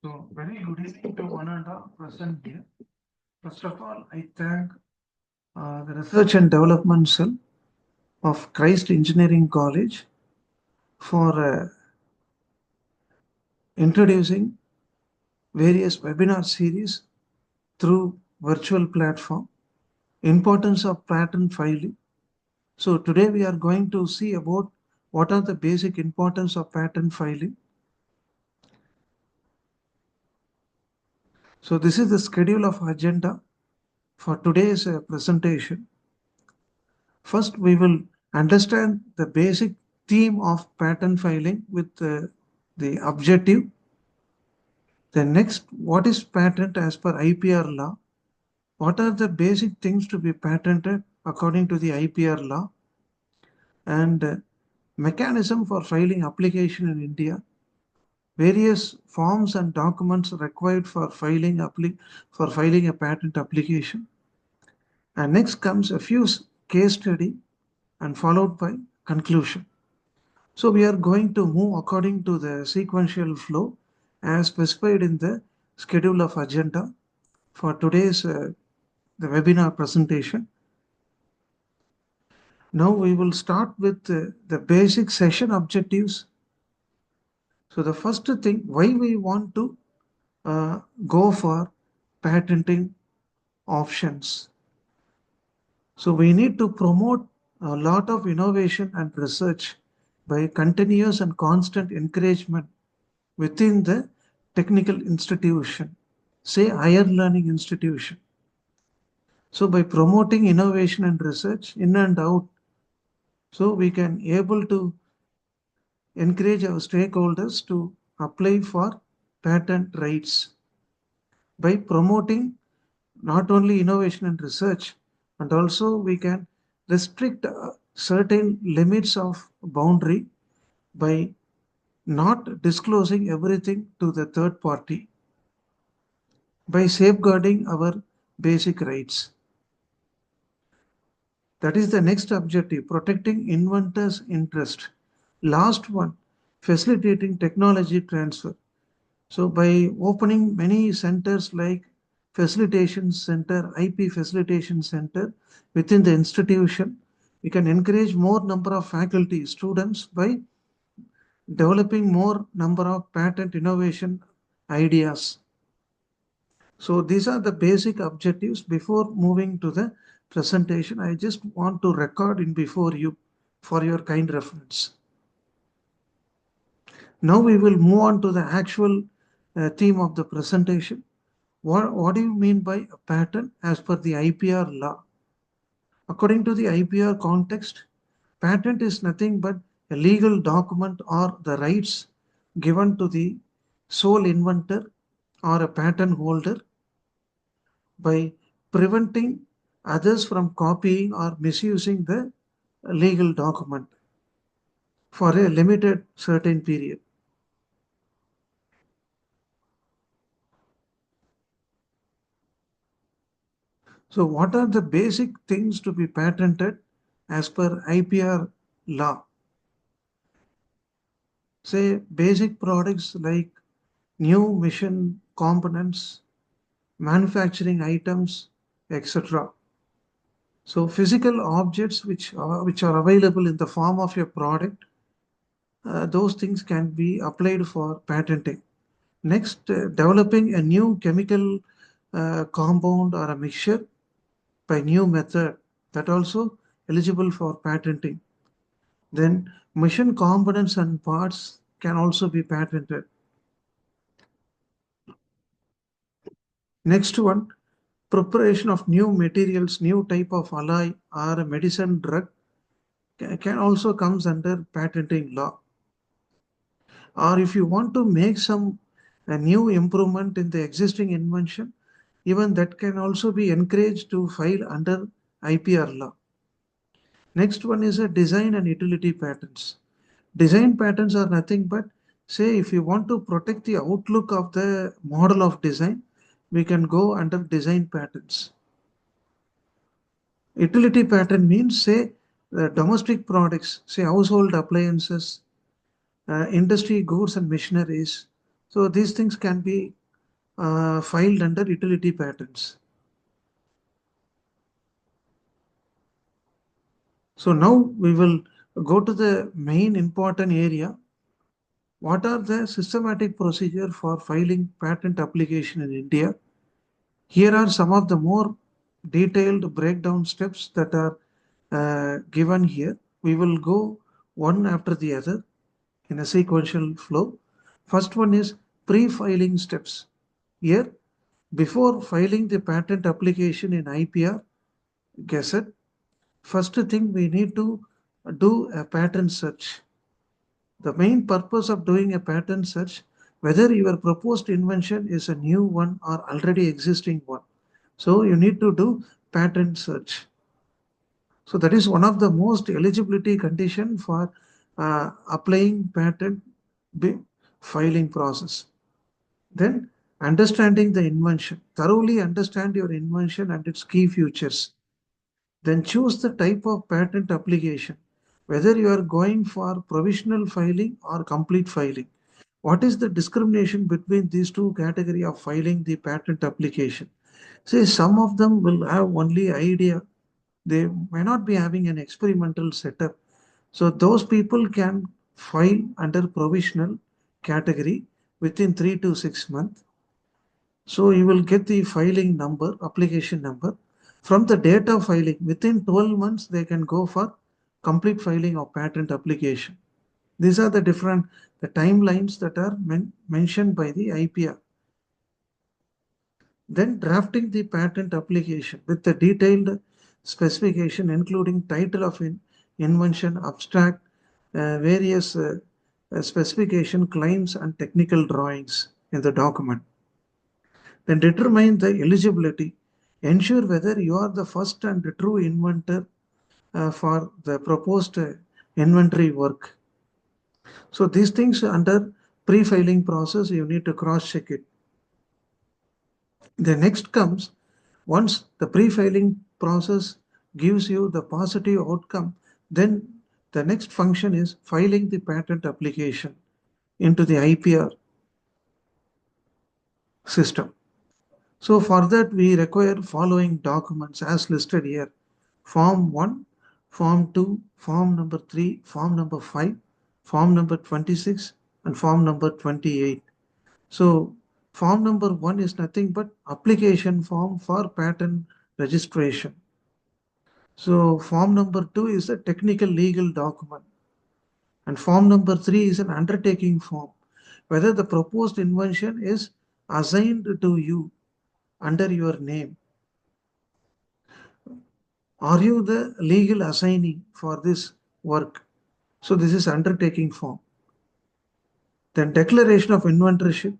So, very good evening to one and all present here. First of all, I thank the Research and Development Cell of Christ Engineering College for introducing various webinar series through virtual platform. Importance of patent filing. So, today we are going to see about what are the basic importance of patent filing. So, this is the schedule of agenda for today's presentation. First, we will understand the basic theme of patent filing with the objective. Then next, what is patent as per IPR law? What are the basic things to be patented according to the IPR law? And mechanism for filing application in India. Various forms and documents required for filing a patent application. And next comes a few case study and followed by conclusion. So we are going to move according to the sequential flow as specified in the schedule of agenda for today's the webinar presentation. Now we will start with the basic session objectives. So the first thing, why we want to go for patenting options. So we need to promote a lot of innovation and research by continuous and constant encouragement within the technical institution, say higher learning institution. So by promoting innovation and research in and out, so we can able to encourage our stakeholders to apply for patent rights. By promoting not only innovation and research, and also we can restrict certain limits of boundary by not disclosing everything to the third party, by safeguarding our basic rights. That is the next objective, protecting inventors' interest. Last one, facilitating technology transfer. So by opening many centers like facilitation center, IP facilitation center within the institution, we can encourage more number of faculty students by developing more number of patent innovation ideas. So these are the basic objectives. Before moving to the presentation, I just want to record in before you for your kind reference. Now we will move on to the actual theme of the presentation. What do you mean by a patent as per the IPR law? According to the IPR context, patent is nothing but a legal document or the rights given to the sole inventor or a patent holder by preventing others from copying or misusing the legal document for a limited certain period. So what are the basic things to be patented as per IPR law? Say basic products like new mission components, manufacturing items, etc. So physical objects which are available in the form of a product, those things can be applied for patenting. Next, developing a new chemical compound or a mixture by new method, that also eligible for patenting. Then machine components and parts can also be patented. Next one, preparation of new materials, new type of alloy or a medicine drug can also comes under patenting law. Or if you want to make some a new improvement in the existing invention, even that can also be encouraged to file under IPR law. Next one is a design and utility patents. Design patents are nothing but, say, if you want to protect the outlook of the model of design, we can go under design patents. Utility patent means, say, domestic products, say household appliances, industry goods and machineries, So these things can be filed under utility patents. So now we will go to the main important area. What are the systematic procedure for filing patent application in India? Here are some of the more detailed breakdown steps that are given here. We will go one after the other in a sequential flow. First one is pre-filing steps. Here, before filing the patent application in IPR Gazette, first thing we need to do a patent search. The main purpose of doing a patent search, whether your proposed invention is a new one or already existing one. So you need to do patent search. So that is one of the most eligibility condition for applying patent filing process. Then understanding the invention, thoroughly understand your invention and its key features. Then choose the type of patent application, whether you are going for provisional filing or complete filing. What is the discrimination between these two categories of filing the patent application? Say some of them will have only idea. They may not be having an experimental setup. So those people can file under provisional category within 3 to 6 months. So you will get the filing number, application number. From the date of filing, within 12 months, they can go for complete filing of patent application. These are the different the timelines that are mentioned by the IPR. Then drafting the patent application with the detailed specification, including title of invention, abstract, various specification claims and technical drawings in the document. Then determine the eligibility. Ensure whether you are the first and the true inventor for the proposed inventory work. So these things under pre-filing process, you need to cross-check it. The next comes, once the pre-filing process gives you the positive outcome, then the next function is filing the patent application into the IPR system. So for that, we require following documents as listed here. Form 1, Form 2, Form number 3, Form number 5, Form number 26, and Form number 28. So form number 1 is nothing but application form for patent registration. So form number 2 is a technical legal document. And form number 3 is an undertaking form, whether the proposed invention is assigned to you under your name. Are you the legal assignee for this work? So this is undertaking form. Then declaration of inventorship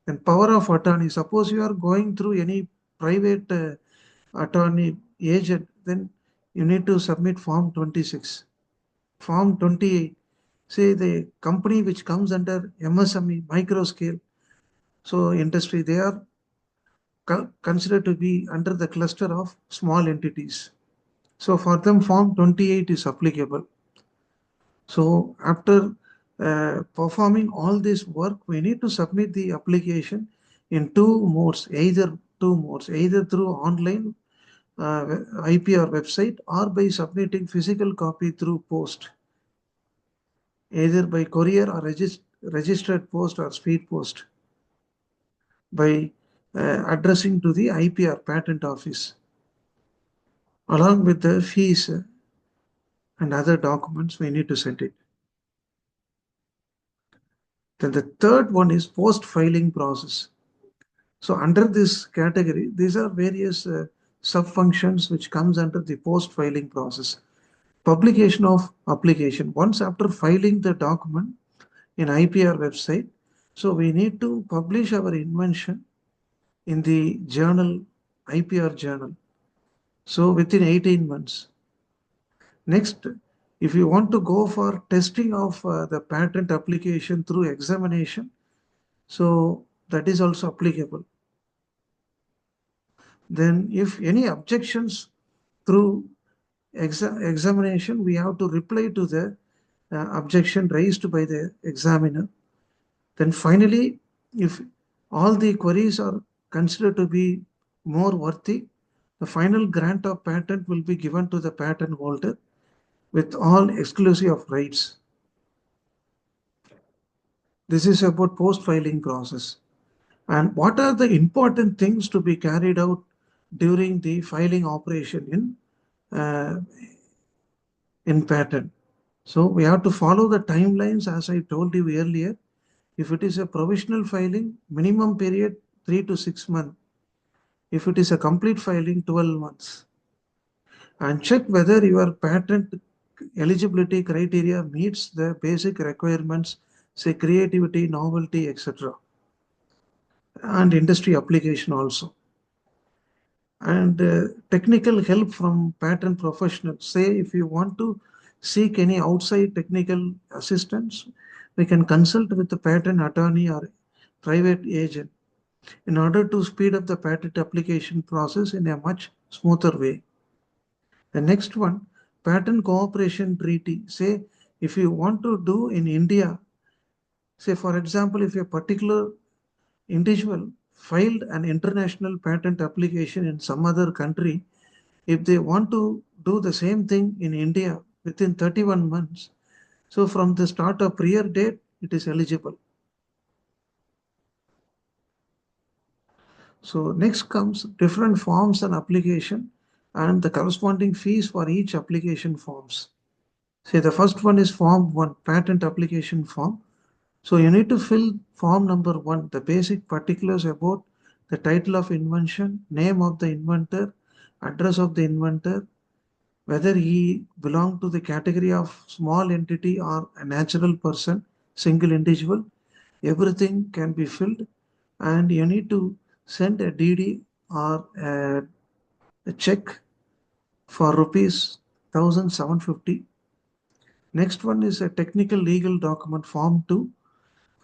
and power of attorney. Suppose you are going through any private attorney agent, then you need to submit form 26. Form 28, say the company which comes under MSME, micro scale, so industry, they are considered to be under the cluster of small entities. So for them, form 28 is applicable. So after performing all this work, we need to submit the application in two modes, either through online IPR website or by submitting physical copy through post, either by courier or registered post or speed post, by addressing to the IPR patent office, along with the fees and other documents we need to send it. Then the third one is post-filing process. So under this category, these are various sub-functions which comes under the post-filing process. Publication of application. Once after filing the document in IPR website, so we need to publish our invention in the journal, IPR journal. So within 18 months. Next, if you want to go for testing of the patent application through examination, so that is also applicable. Then if any objections through examination, we have to reply to the objection raised by the examiner. Then finally, If all the queries are considered to be more worthy, the final grant of patent will be given to the patent holder with all exclusive of rights. This is about post-filing process. And what are the important things to be carried out during the filing operation in patent? So we have to follow the timelines as I told you earlier. If it is a provisional filing, minimum period 3 to 6 months. If it is a complete filing, 12 months. And check whether your patent eligibility criteria meets the basic requirements, say creativity, novelty, etc. And industry application also. And technical help from patent professionals. Say if you want to seek any outside technical assistance, we can consult with the patent attorney or private agent in order to speed up the patent application process in a much smoother way. The next one, patent cooperation treaty. Say if you want to do in India, say for example, if a particular individual filed an international patent application in some other country, if they want to do the same thing in India within 31 months, so from the start of prior date, it is eligible. So next comes different forms and application and the corresponding fees for each application forms. Say the first one is form 1, patent application form. So you need to fill form number 1, the basic particulars about the title of invention, name of the inventor, address of the inventor, whether he belong to the category of small entity or a natural person, single individual. Everything can be filled and you need to send a DD or a check for rupees 1750. Next one is a technical legal document form 2.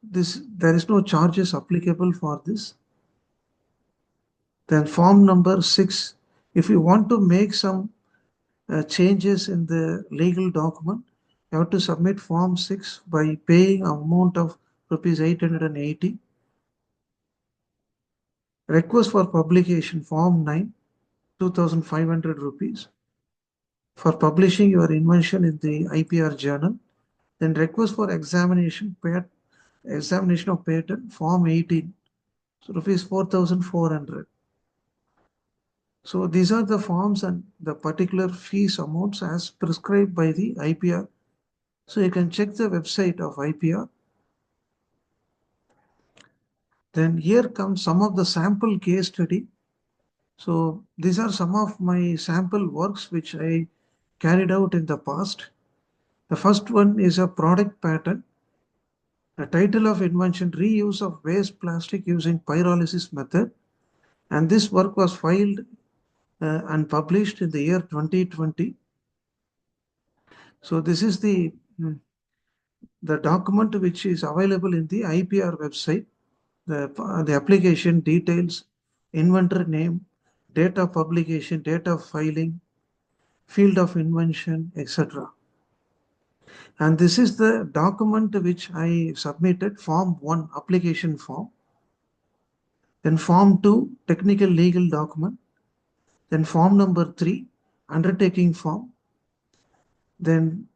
There is no charges applicable for this. Then form number 6, if you want to make some changes in the legal document, you have to submit form 6 by paying amount of rupees 880. Request for publication form 9, 2500 rupees for publishing your invention in the IPR journal. Then request for examination of patent form 18, so rupees 4400. So these are the forms and the particular fees amounts as prescribed by the IPR. So you can check the website of IPR. Then here comes some of the sample case study. So these are some of my sample works which I carried out in the past. The first one is a product patent. The title of invention, reuse of waste plastic using pyrolysis method. And this work was filed and published in the year 2020. So this is the document which is available in the IPR website. The application details, inventor name, date of publication, date of filing, field of invention, etc. And this is the document which I submitted, form 1, application form. Then form 2, technical legal document. Then form number 3, undertaking form. Then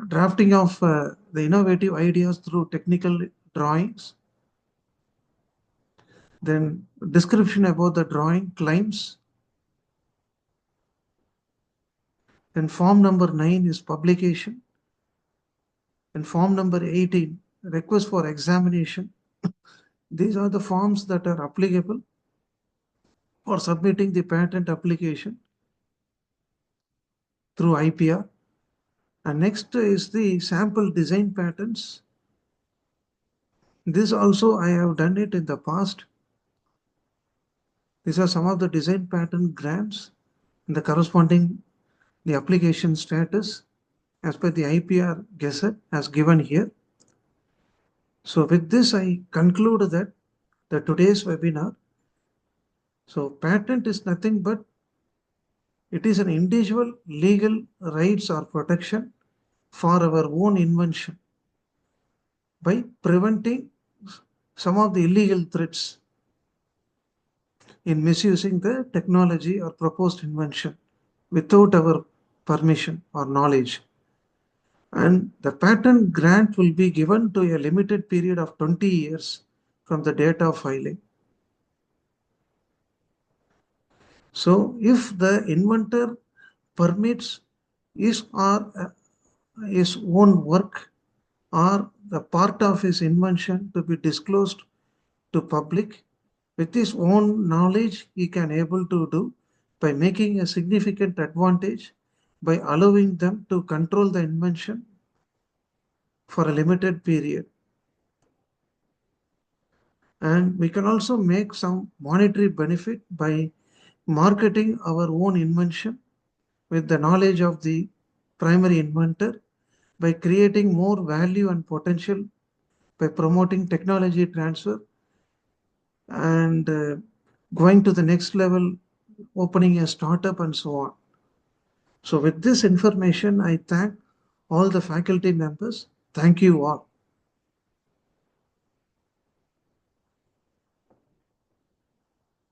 drafting of the innovative ideas through technical drawings. Then description about the drawing, claims. Then form number 9 is publication. And form number 18, request for examination. These are the forms that are applicable for submitting the patent application through IPR. And next is the sample design patents. This also I have done it in the past. These are some of the design patent grants and the corresponding the application status as per the IPR Gazette as given here. So with this, I conclude that today's webinar. So patent is nothing but it is an individual legal rights or protection for our own invention by preventing some of the illegal threats in misusing the technology or proposed invention without our permission or knowledge. And the patent grant will be given to a limited period of 20 years from the date of filing. So if the inventor permits his or his own work or the part of his invention to be disclosed to public, with his own knowledge he can able to do by making a significant advantage by allowing them to control the invention for a limited period. And we can also make some monetary benefit by marketing our own invention with the knowledge of the primary inventor, by creating more value and potential, by promoting technology transfer and going to the next level, opening a startup and so on. So with this information, I thank all the faculty members. Thank you all.